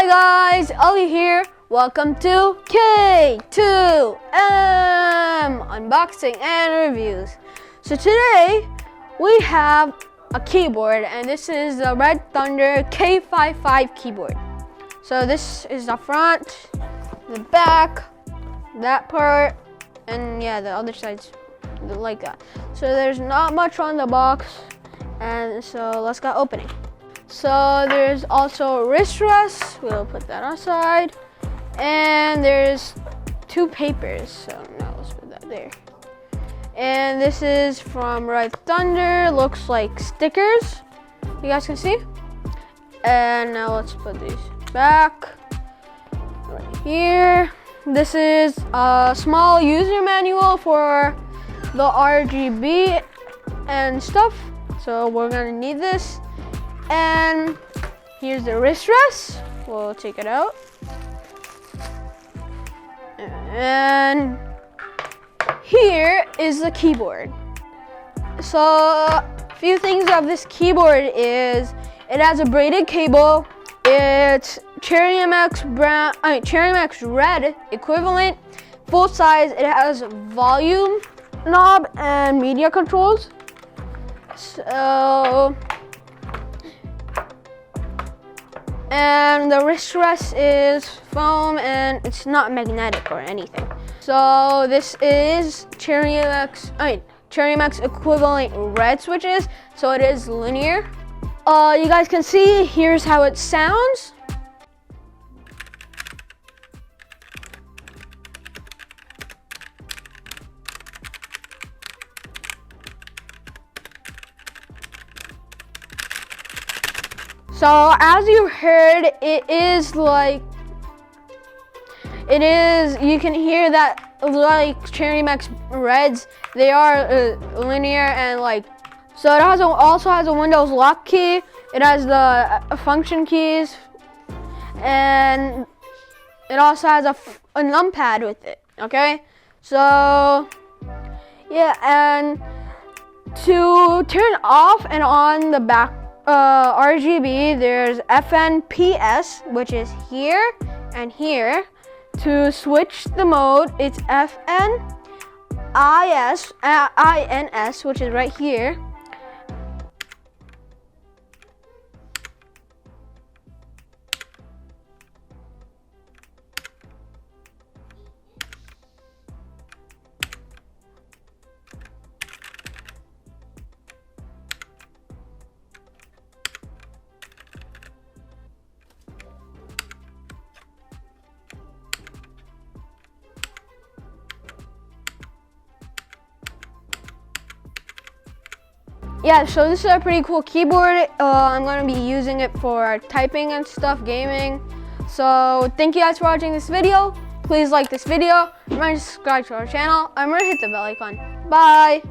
Hi guys, Ali here. Welcome to K2M Unboxing and Reviews. So today we have a keyboard, and this is the Thunder K55 keyboard. So this is the front, the back, that part, and yeah, the other side's like that. So there's not much on the box, and so let's get opening. So there's also a wrist rest, we'll put that aside, and there's two papers, so now let's put that there. And this is from Thunder, looks like stickers, you guys can see. And now let's put these back right here. This is a small user manual for the RGB and stuff, so we're gonna need this. And here's the wrist rest, we'll take it out. And here is the keyboard. So a few things of this keyboard is it has a braided cable, it's Cherry MX red equivalent, full size. It has volume knob and media controls. So, and the wrist rest is foam and it's not magnetic or anything. So this is Cherry MX equivalent red switches, so it is linear. You guys can see, here's how it sounds. So as you heard, you can hear that like Cherry MX Reds, they are linear and so it also has a Windows lock key, it has the function keys, and it also has a numpad with it, okay? So yeah, and to turn off and on the back RGB, there's FNPS, which is here and here. To switch the mode, it's INS, which is right here. Yeah, so this is a pretty cool keyboard. I'm going to be using it for typing and stuff, gaming. So thank you guys for watching this video. Please like this video. Remember to subscribe to our channel. I'm going to hit the bell icon. Bye.